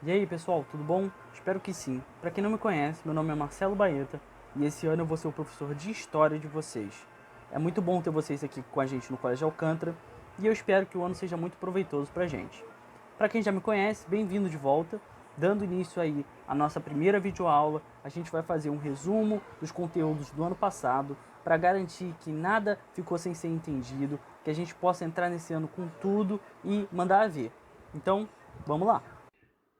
E aí pessoal, tudo bom? Espero que sim. Para quem não me conhece, meu nome é Marcelo Baeta e esse ano eu vou ser o professor de História de vocês. É muito bom ter vocês aqui com a gente no Colégio Alcântara e eu espero que o ano seja muito proveitoso pra gente. Para quem já me conhece, bem-vindo de volta. Dando início aí à nossa primeira videoaula, a gente vai fazer um resumo dos conteúdos do ano passado para garantir que nada ficou sem ser entendido, que a gente possa entrar nesse ano com tudo e mandar a ver. Então, vamos lá!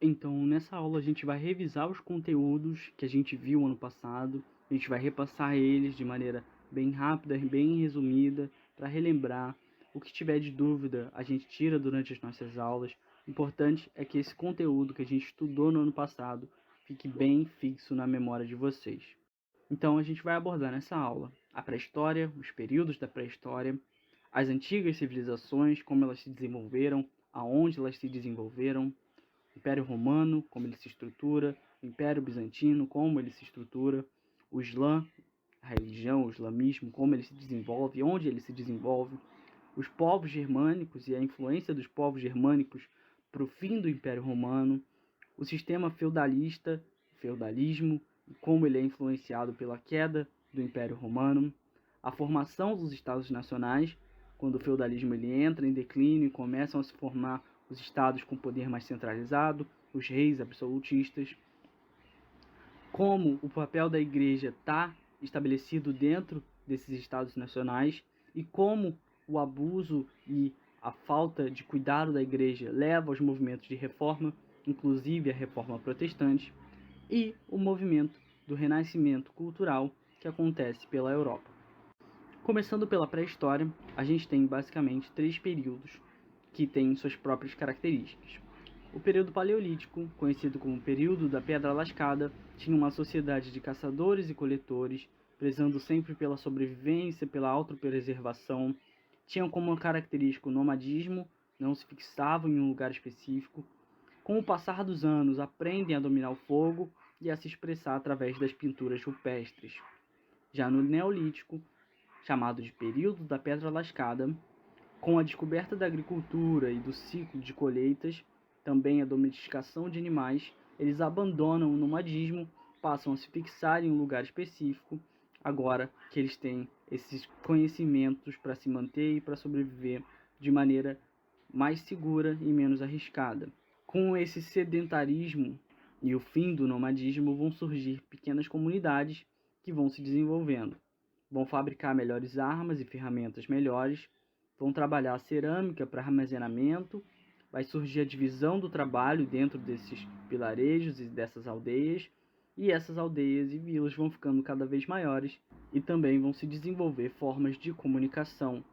Então, nessa aula a gente vai revisar os conteúdos que a gente viu ano passado, a gente vai repassar eles de maneira bem rápida, bem resumida, para relembrar. O que tiver de dúvida, a gente tira durante as nossas aulas. O importante é que esse conteúdo que a gente estudou no ano passado fique bem fixo na memória de vocês. Então, a gente vai abordar nessa aula a pré-história, os períodos da pré-história, as antigas civilizações, como elas se desenvolveram, aonde elas se desenvolveram, Império Romano, como ele se estrutura, Império Bizantino, como ele se estrutura, o Islã, a religião, o islamismo, como ele se desenvolve, onde ele se desenvolve, os povos germânicos e a influência dos povos germânicos para o fim do Império Romano, o sistema feudalista, feudalismo, e como ele é influenciado pela queda do Império Romano, a formação dos Estados Nacionais, quando o feudalismo ele entra em declínio e começam a se formar os estados com poder mais centralizado, os reis absolutistas, como o papel da igreja está estabelecido dentro desses estados nacionais e como o abuso e a falta de cuidado da igreja leva aos movimentos de reforma, inclusive a reforma protestante, e o movimento do renascimento cultural que acontece pela Europa. Começando pela pré-história, a gente tem basicamente três períodos que têm suas próprias características. O período paleolítico, conhecido como período da Pedra Lascada, tinha uma sociedade de caçadores e coletores, prezando sempre pela sobrevivência, pela autopreservação. Tinham como característica o nomadismo, não se fixavam em um lugar específico. Com o passar dos anos, aprendem a dominar o fogo e a se expressar através das pinturas rupestres. Já no Neolítico, chamado de período da Pedra Lascada, com a descoberta da agricultura e do ciclo de colheitas, também a domesticação de animais, eles abandonam o nomadismo, passam a se fixar em um lugar específico, agora que eles têm esses conhecimentos para se manter e para sobreviver de maneira mais segura e menos arriscada. Com esse sedentarismo e o fim do nomadismo, vão surgir pequenas comunidades que vão se desenvolvendo. Vão fabricar melhores armas e ferramentas melhores, vão trabalhar a cerâmica para armazenamento, vai surgir a divisão do trabalho dentro desses vilarejos e dessas aldeias, e essas aldeias e vilas vão ficando cada vez maiores e também vão se desenvolver formas de comunicação.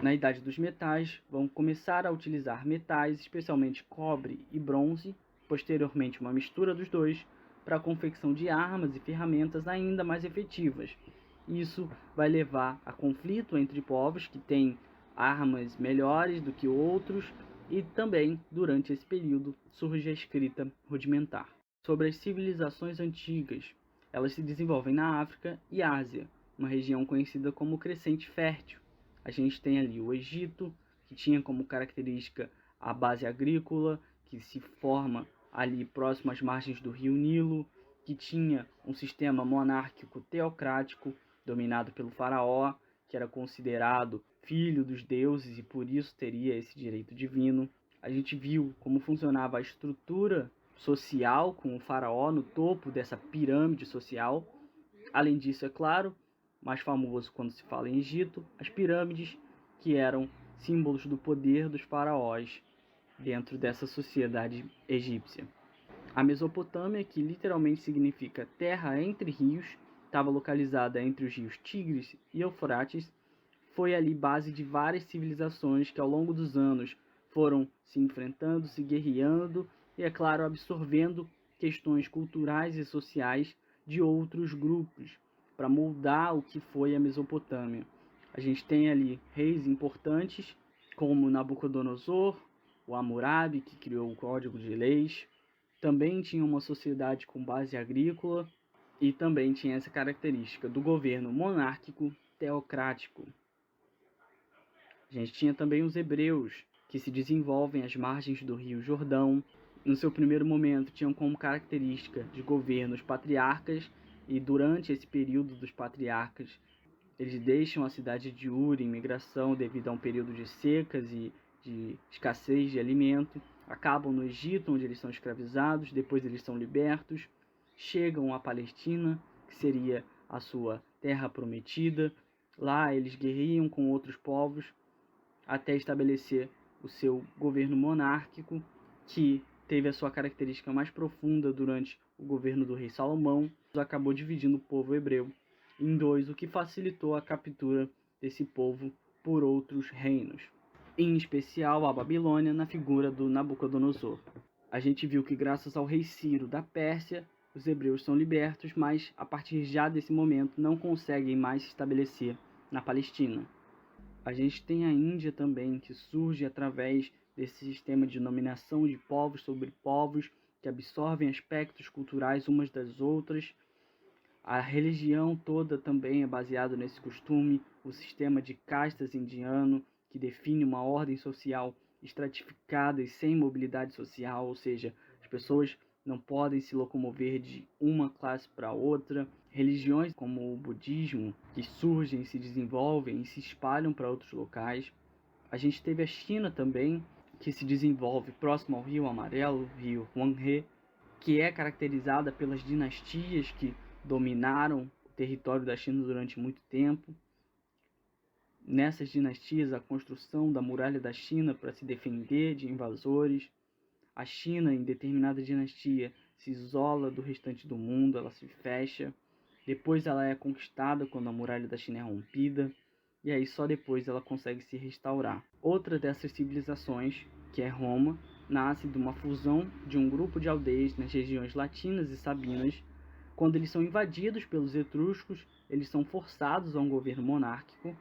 Na Idade dos Metais, vão começar a utilizar metais, especialmente cobre e bronze, posteriormente uma mistura dos dois, para a confecção de armas e ferramentas ainda mais efetivas. Isso vai levar a conflito entre povos que têm armas melhores do que outros, e também, durante esse período, surge a escrita rudimentar. Sobre as civilizações antigas, elas se desenvolvem na África e Ásia, uma região conhecida como Crescente Fértil. A gente tem ali o Egito, que tinha como característica a base agrícola, que se forma ali próximo às margens do rio Nilo, que tinha um sistema monárquico teocrático dominado pelo faraó, que era considerado filho dos deuses e por isso teria esse direito divino. A gente viu como funcionava a estrutura social com o faraó no topo dessa pirâmide social. Além disso, é claro, mais famoso quando se fala em Egito, as pirâmides, que eram símbolos do poder dos faraós dentro dessa sociedade egípcia. A Mesopotâmia, que literalmente significa terra entre rios, estava localizada entre os rios Tigres e Eufrates, foi ali base de várias civilizações que ao longo dos anos foram se enfrentando, se guerreando e, é claro, absorvendo questões culturais e sociais de outros grupos para moldar o que foi a Mesopotâmia. A gente tem ali reis importantes como Nabucodonosor, o Hammurabi, que criou o Código de Leis. Também tinha uma sociedade com base agrícola e também tinha essa característica do governo monárquico teocrático. A gente tinha também os hebreus, que se desenvolvem às margens do rio Jordão, no seu primeiro momento, tinham como característica de governo os patriarcas, e durante esse período dos patriarcas, eles deixam a cidade de Ur em migração devido a um período de secas e de escassez de alimento, acabam no Egito, onde eles são escravizados, depois eles são libertos, chegam à Palestina, que seria a sua terra prometida. Lá eles guerreiam com outros povos até estabelecer o seu governo monárquico, que teve a sua característica mais profunda durante o governo do rei Salomão, acabou dividindo o povo hebreu em dois, o que facilitou a captura desse povo por outros reinos, em especial a Babilônia, na figura do Nabucodonosor. A gente viu que graças ao rei Ciro da Pérsia, os hebreus são libertos, mas a partir já desse momento não conseguem mais se estabelecer na Palestina. A gente tem a Índia também, que surge através desse sistema de dominação de povos sobre povos, que absorvem aspectos culturais umas das outras. A religião toda também é baseada nesse costume, o sistema de castas indiano, que define uma ordem social estratificada e sem mobilidade social, ou seja, as pessoas não podem se locomover de uma classe para outra. Religiões como o budismo, que surgem, se desenvolvem e se espalham para outros locais. A gente teve a China também, que se desenvolve próximo ao Rio Amarelo, Rio Huanghe, que é caracterizada pelas dinastias que dominaram o território da China durante muito tempo. Nessas dinastias, a construção da muralha da China para se defender de invasores. A China, em determinada dinastia, se isola do restante do mundo, ela se fecha. Depois ela é conquistada quando a muralha da China é rompida. E aí só depois ela consegue se restaurar. Outra dessas civilizações, que é Roma, nasce de uma fusão de um grupo de aldeias nas regiões latinas e sabinas. Quando eles são invadidos pelos etruscos, eles são forçados a um governo monárquico,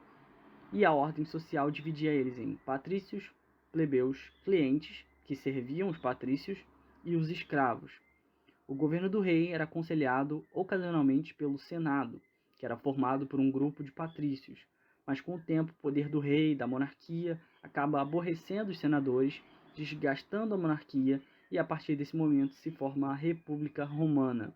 e a ordem social dividia eles em patrícios, plebeus, clientes, que serviam os patrícios, e os escravos. O governo do rei era aconselhado ocasionalmente pelo Senado, que era formado por um grupo de patrícios, mas com o tempo o poder do rei e da monarquia acaba aborrecendo os senadores, desgastando a monarquia, e a partir desse momento se forma a República Romana.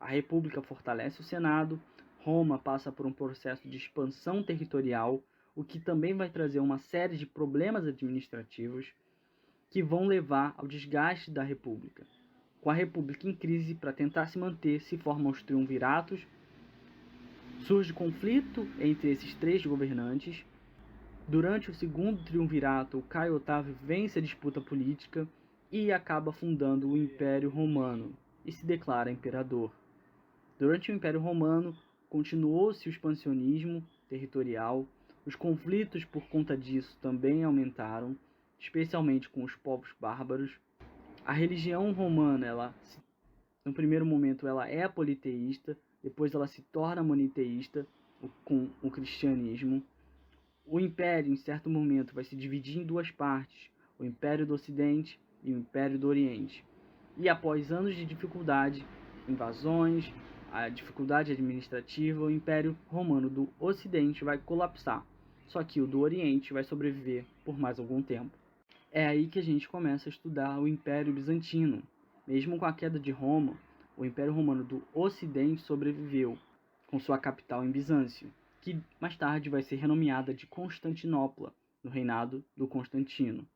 A República fortalece o Senado, Roma passa por um processo de expansão territorial, o que também vai trazer uma série de problemas administrativos que vão levar ao desgaste da República. Com a República em crise, para tentar se manter, se formam os triunviratos, surge conflito entre esses três governantes. Durante o segundo triunvirato, o Caio Otávio vence a disputa política e acaba fundando o Império Romano e se declara imperador. Durante o Império Romano, continuou-se o expansionismo territorial, os conflitos por conta disso também aumentaram, especialmente com os povos bárbaros. A religião romana, no primeiro momento, ela é politeísta, depois ela se torna moniteísta com o cristianismo. O império, em certo momento, vai se dividir em duas partes, o Império do Ocidente e o Império do Oriente. E após anos de dificuldade, invasões, a dificuldade administrativa, o Império Romano do Ocidente vai colapsar. Só que o do Oriente vai sobreviver por mais algum tempo. É aí que a gente começa a estudar o Império Bizantino. Mesmo com a queda de Roma, o Império Romano do Ocidente sobreviveu, com sua capital em Bizâncio, que mais tarde vai ser renomeada de Constantinopla, no reinado do Constantino.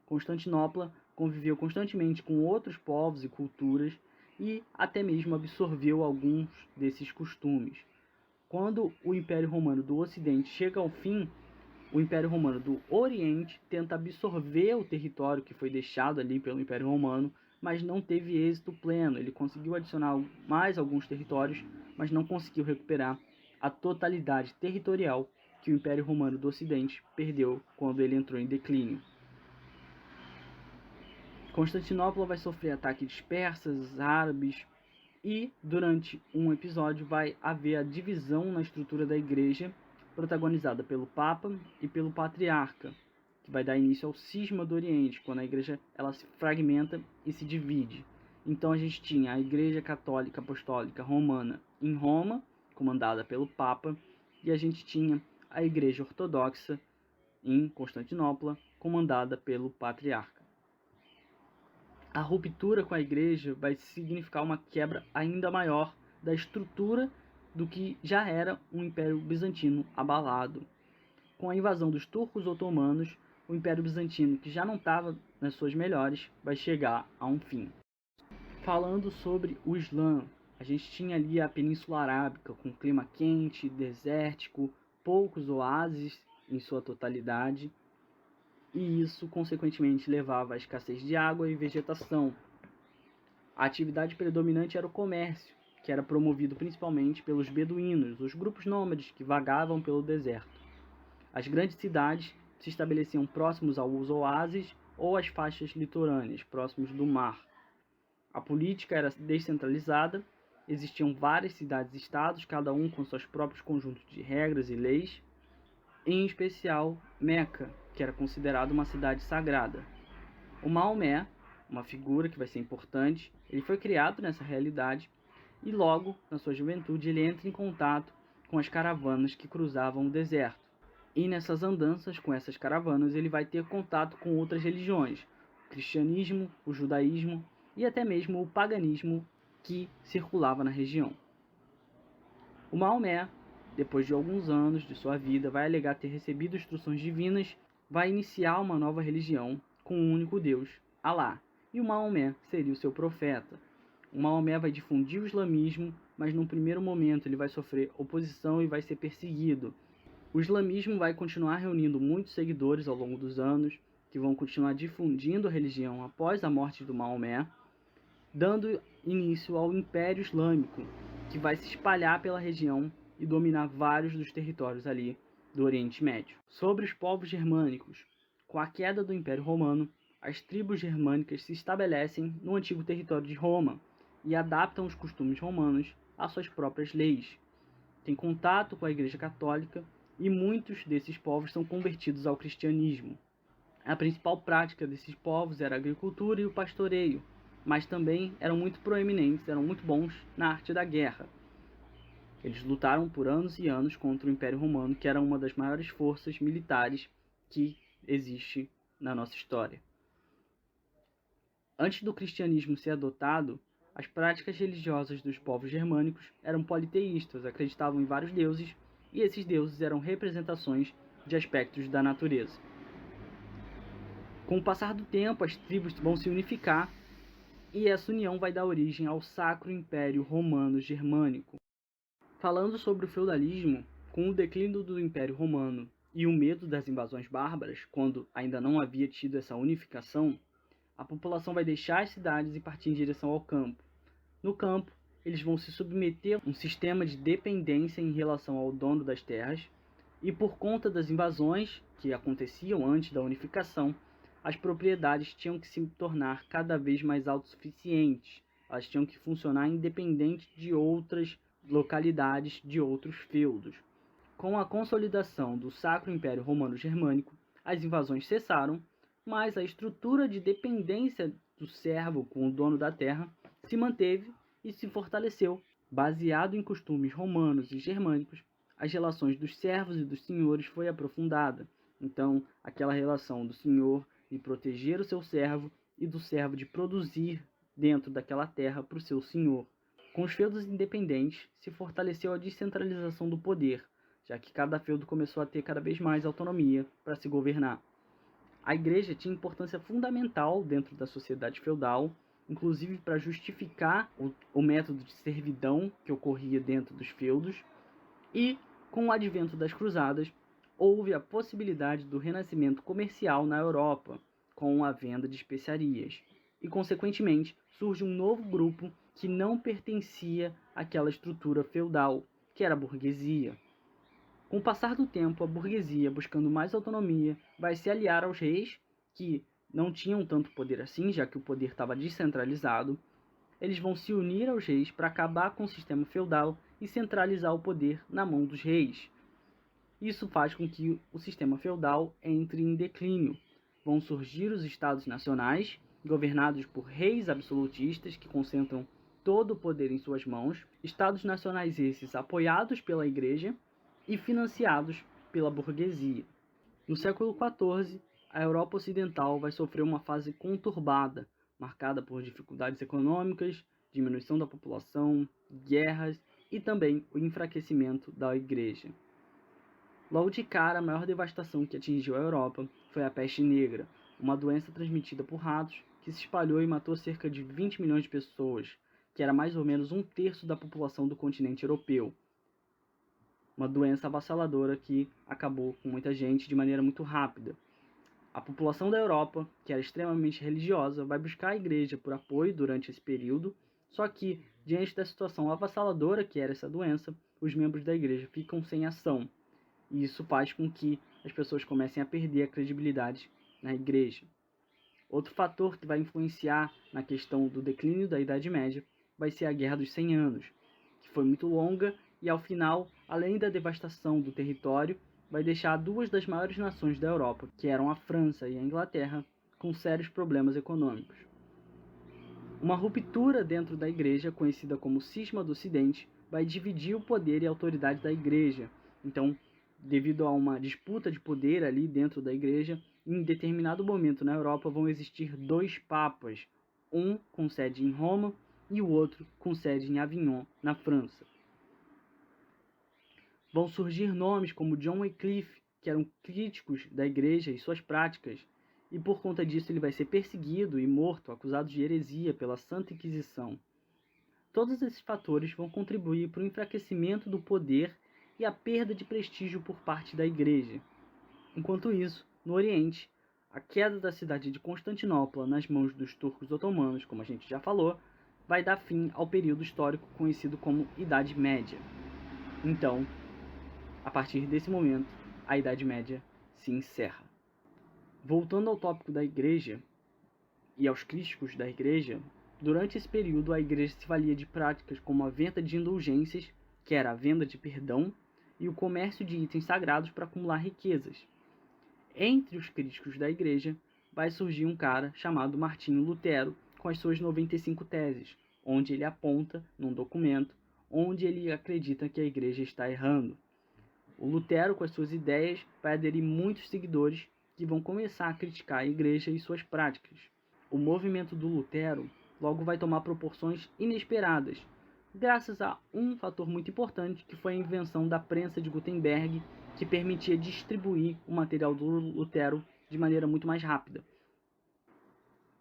Constantinopla conviveu constantemente com outros povos e culturas e até mesmo absorveu alguns desses costumes. Quando o Império Romano do Ocidente chega ao fim, o Império Romano do Oriente tenta absorver o território que foi deixado ali pelo Império Romano, mas não teve êxito pleno. Ele conseguiu adicionar mais alguns territórios, mas não conseguiu recuperar a totalidade territorial que o Império Romano do Ocidente perdeu quando ele entrou em declínio. Constantinopla vai sofrer ataques de persas, árabes, e durante um episódio vai haver a divisão na estrutura da igreja, protagonizada pelo Papa e pelo Patriarca, que vai dar início ao cisma do Oriente, quando a igreja ela se fragmenta e se divide. Então a gente tinha a Igreja Católica Apostólica Romana em Roma, comandada pelo Papa, e a gente tinha a Igreja Ortodoxa em Constantinopla, comandada pelo Patriarca. A ruptura com a igreja vai significar uma quebra ainda maior da estrutura do que já era um Império Bizantino abalado. Com a invasão dos turcos otomanos, o Império Bizantino, que já não estava nas suas melhores, vai chegar a um fim. Falando sobre o Islã, a gente tinha ali a Península Arábica, com clima quente, desértico, poucos oásis em sua totalidade, e isso consequentemente levava à escassez de água e vegetação. A atividade predominante era o comércio, que era promovido principalmente pelos beduínos, os grupos nômades que vagavam pelo deserto. As grandes cidades se estabeleciam próximos aos oásis ou às faixas litorâneas, próximos do mar. A política era descentralizada, existiam várias cidades-estados, cada um com seus próprios conjuntos de regras e leis, em especial Meca, que era considerada uma cidade sagrada. O Maomé, uma figura que vai ser importante, ele foi criado nessa realidade e logo, na sua juventude, ele entra em contato com as caravanas que cruzavam o deserto. E nessas andanças com essas caravanas ele vai ter contato com outras religiões, o cristianismo, o judaísmo e até mesmo o paganismo que circulava na região. O Maomé, depois de alguns anos de sua vida, vai alegar ter recebido instruções divinas, vai iniciar uma nova religião com um único Deus, Alá, e o Maomé seria o seu profeta. O Maomé vai difundir o islamismo, mas num primeiro momento ele vai sofrer oposição e vai ser perseguido. O islamismo vai continuar reunindo muitos seguidores ao longo dos anos, que vão continuar difundindo a religião após a morte do Maomé, dando início ao Império Islâmico, que vai se espalhar pela região e dominar vários dos territórios ali do Oriente Médio. Sobre os povos germânicos, com a queda do Império Romano, as tribos germânicas se estabelecem no antigo território de Roma e adaptam os costumes romanos às suas próprias leis. Tem contato com a Igreja Católica e muitos desses povos são convertidos ao cristianismo. A principal prática desses povos era a agricultura e o pastoreio, mas também eram muito proeminentes, eram muito bons na arte da guerra. Eles lutaram por anos e anos contra o Império Romano, que era uma das maiores forças militares que existe na nossa história. Antes do cristianismo ser adotado, as práticas religiosas dos povos germânicos eram politeístas, acreditavam em vários deuses, e esses deuses eram representações de aspectos da natureza. Com o passar do tempo, as tribos vão se unificar, e essa união vai dar origem ao Sacro Império Romano Germânico. Falando sobre o feudalismo, com o declínio do Império Romano e o medo das invasões bárbaras, quando ainda não havia tido essa unificação, a população vai deixar as cidades e partir em direção ao campo. No campo, eles vão se submeter a um sistema de dependência em relação ao dono das terras, e por conta das invasões que aconteciam antes da unificação, as propriedades tinham que se tornar cada vez mais autossuficientes. Elas tinham que funcionar independente de outras localidades, de outros feudos. Com a consolidação do Sacro Império Romano Germânico, as invasões cessaram, mas a estrutura de dependência do servo com o dono da terra se manteve e se fortaleceu. Baseado em costumes romanos e germânicos, as relações dos servos e dos senhores foi aprofundada. Então, aquela relação do senhor de proteger o seu servo e do servo de produzir dentro daquela terra para o seu senhor. Com os feudos independentes, se fortaleceu a descentralização do poder, já que cada feudo começou a ter cada vez mais autonomia para se governar. A igreja tinha importância fundamental dentro da sociedade feudal, inclusive para justificar o método de servidão que ocorria dentro dos feudos, e, com o advento das cruzadas, houve a possibilidade do renascimento comercial na Europa, com a venda de especiarias, e, consequentemente, surge um novo grupo que não pertencia àquela estrutura feudal, que era a burguesia. Com o passar do tempo, a burguesia, buscando mais autonomia, vai se aliar aos reis, que não tinham tanto poder assim, já que o poder estava descentralizado. Eles vão se unir aos reis para acabar com o sistema feudal e centralizar o poder na mão dos reis. Isso faz com que o sistema feudal entre em declínio. Vão surgir os estados nacionais, governados por reis absolutistas que concentram todo o poder em suas mãos, estados nacionais esses apoiados pela igreja e financiados pela burguesia. No século XIV, a Europa Ocidental vai sofrer uma fase conturbada, marcada por dificuldades econômicas, diminuição da população, guerras e também o enfraquecimento da Igreja. Logo de cara, a maior devastação que atingiu a Europa foi a peste negra, uma doença transmitida por ratos que se espalhou e matou cerca de 20 milhões de pessoas, que era mais ou menos 1/3 da população do continente europeu. Uma doença avassaladora que acabou com muita gente de maneira muito rápida. A população da Europa, que era extremamente religiosa, vai buscar a igreja por apoio durante esse período, só que, diante da situação avassaladora que era essa doença, os membros da igreja ficam sem ação. E isso faz com que as pessoas comecem a perder a credibilidade na igreja. Outro fator que vai influenciar na questão do declínio da Idade Média vai ser a Guerra dos 100 Anos, que foi muito longa e, ao final, além da devastação do território, vai deixar duas das maiores nações da Europa, que eram a França e a Inglaterra, com sérios problemas econômicos. Uma ruptura dentro da igreja, conhecida como Cisma do Ocidente, vai dividir o poder e a autoridade da igreja. Então, devido a uma disputa de poder ali dentro da igreja, em determinado momento na Europa vão existir dois papas, um com sede em Roma e o outro com sede em Avignon, na França. Vão surgir nomes como John Wycliffe, que eram críticos da igreja e suas práticas, e por conta disso ele vai ser perseguido e morto, acusado de heresia pela Santa Inquisição. Todos esses fatores vão contribuir para o enfraquecimento do poder e a perda de prestígio por parte da igreja. Enquanto isso, no Oriente, a queda da cidade de Constantinopla nas mãos dos turcos otomanos, como a gente já falou, vai dar fim ao período histórico conhecido como Idade Média. Então, a partir desse momento, a Idade Média se encerra. Voltando ao tópico da igreja e aos críticos da igreja, durante esse período a igreja se valia de práticas como a venda de indulgências, que era a venda de perdão, e o comércio de itens sagrados para acumular riquezas. Entre os críticos da igreja vai surgir um cara chamado Martinho Lutero com as suas 95 teses, onde ele aponta num documento onde ele acredita que a igreja está errando. O Lutero, com as suas ideias, vai aderir muitos seguidores que vão começar a criticar a igreja e suas práticas. O movimento do Lutero logo vai tomar proporções inesperadas, graças a um fator muito importante, que foi a invenção da prensa de Gutenberg, que permitia distribuir o material do Lutero de maneira muito mais rápida.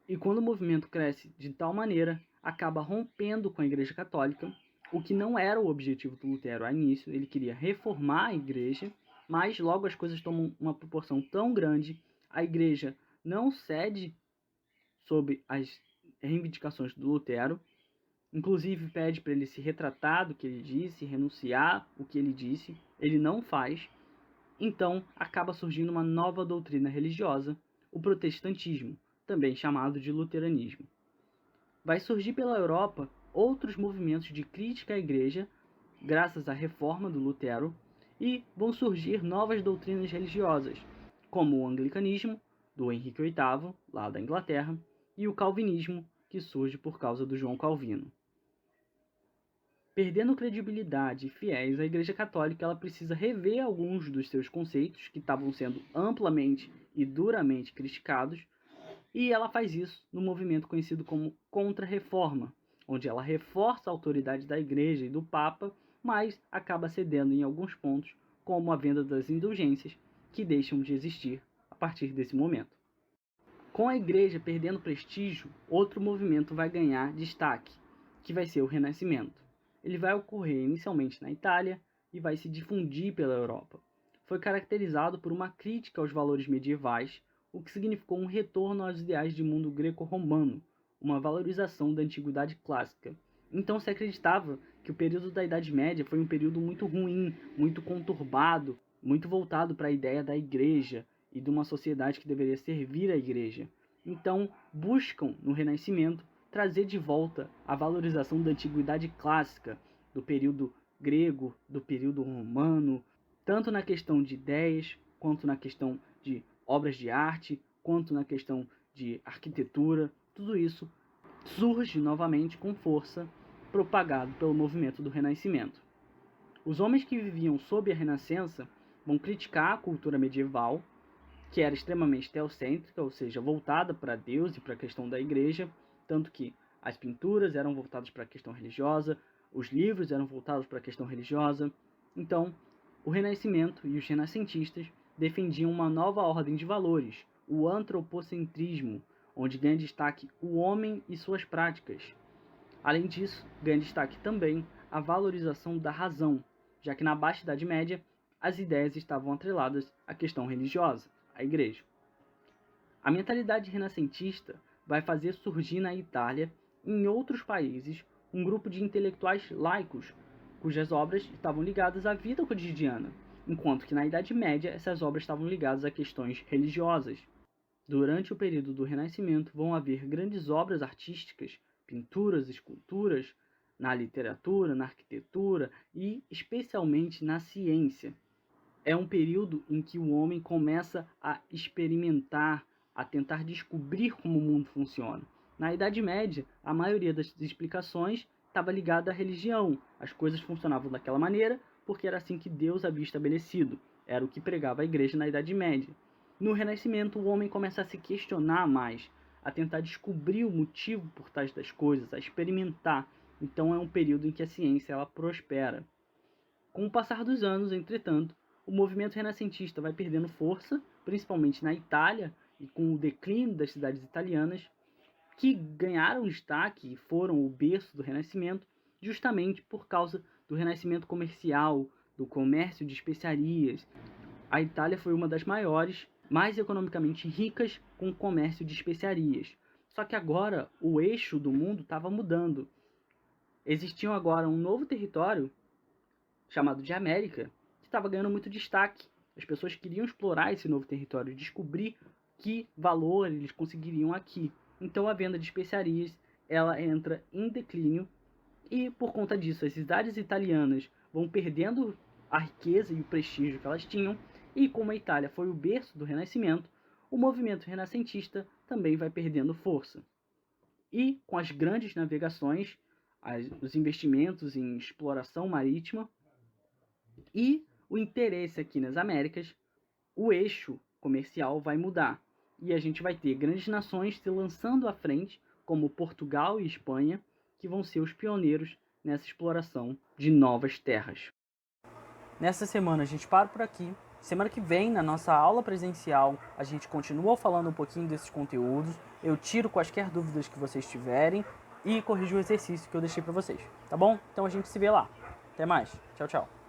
E quando o movimento cresce de tal maneira, acaba rompendo com a Igreja Católica, o que não era o objetivo do Lutero a início. Ele queria reformar a igreja, mas logo as coisas tomam uma proporção tão grande, a igreja não cede sob as reivindicações do Lutero, inclusive pede para ele se retratar do que ele disse, renunciar o que ele disse, ele não faz. Então acaba surgindo uma nova doutrina religiosa, o protestantismo, também chamado de luteranismo. Vai surgir pela Europa outros movimentos de crítica à igreja, graças à reforma do Lutero, e vão surgir novas doutrinas religiosas, como o anglicanismo, do Henrique VIII, lá da Inglaterra, e o calvinismo, que surge por causa do João Calvino. Perdendo credibilidade e fiéis, a Igreja Católica ela precisa rever alguns dos seus conceitos que estavam sendo amplamente e duramente criticados, e ela faz isso no movimento conhecido como Contra-Reforma, onde ela reforça a autoridade da Igreja e do Papa, mas acaba cedendo em alguns pontos, como a venda das indulgências, que deixam de existir a partir desse momento. Com a Igreja perdendo prestígio, outro movimento vai ganhar destaque, que vai ser o Renascimento. Ele vai ocorrer inicialmente na Itália e vai se difundir pela Europa. Foi caracterizado por uma crítica aos valores medievais, o que significou um retorno aos ideais de mundo greco-romano, uma valorização da antiguidade clássica. Então se acreditava que o período da Idade Média foi um período muito ruim, muito conturbado, muito voltado para a ideia da igreja e de uma sociedade que deveria servir à igreja. Então buscam, no Renascimento, trazer de volta a valorização da antiguidade clássica, do período grego, do período romano, tanto na questão de ideias, quanto na questão de obras de arte, quanto na questão de arquitetura. Tudo isso surge novamente com força, propagado pelo movimento do Renascimento. Os homens que viviam sob a Renascença vão criticar a cultura medieval, que era extremamente teocêntrica, ou seja, voltada para Deus e para a questão da igreja, tanto que as pinturas eram voltadas para a questão religiosa, os livros eram voltados para a questão religiosa. Então, o Renascimento e os renascentistas defendiam uma nova ordem de valores, o antropocentrismo, onde ganha destaque o homem e suas práticas. Além disso, ganha destaque também a valorização da razão, já que na Baixa Idade Média as ideias estavam atreladas à questão religiosa, à igreja. A mentalidade renascentista vai fazer surgir na Itália e em outros países um grupo de intelectuais laicos, cujas obras estavam ligadas à vida cotidiana, enquanto que na Idade Média essas obras estavam ligadas a questões religiosas. Durante o período do Renascimento vão haver grandes obras artísticas, pinturas, esculturas, na literatura, na arquitetura e especialmente na ciência. É um período em que o homem começa a experimentar, a tentar descobrir como o mundo funciona. Na Idade Média, a maioria das explicações estava ligada à religião. As coisas funcionavam daquela maneira porque era assim que Deus havia estabelecido. Era o que pregava a igreja na Idade Média. No Renascimento, o homem começa a se questionar mais, a tentar descobrir o motivo por trás das coisas, a experimentar. Então é um período em que a ciência ela prospera. Com o passar dos anos, entretanto, o movimento renascentista vai perdendo força, principalmente na Itália, e com o declínio das cidades italianas, que ganharam destaque e foram o berço do Renascimento, justamente por causa do renascimento comercial, do comércio de especiarias. A Itália foi uma das maiores, mais economicamente ricas com o comércio de especiarias. Só que agora o eixo do mundo estava mudando. Existia agora um novo território, chamado de América, que estava ganhando muito destaque. As pessoas queriam explorar esse novo território, descobrir que valor eles conseguiriam aqui. Então a venda de especiarias ela entra em declínio e por conta disso as cidades italianas vão perdendo a riqueza e o prestígio que elas tinham, e como a Itália foi o berço do Renascimento, o movimento renascentista também vai perdendo força. E com as grandes navegações, os investimentos em exploração marítima e o interesse aqui nas Américas, o eixo comercial vai mudar. E a gente vai ter grandes nações se lançando à frente, como Portugal e Espanha, que vão ser os pioneiros nessa exploração de novas terras. Nessa semana a gente para por aqui. Semana que vem, na nossa aula presencial, a gente continua falando um pouquinho desses conteúdos. Eu tiro quaisquer dúvidas que vocês tiverem e corrijo o exercício que eu deixei para vocês, tá bom? Então a gente se vê lá. Até mais. Tchau, tchau.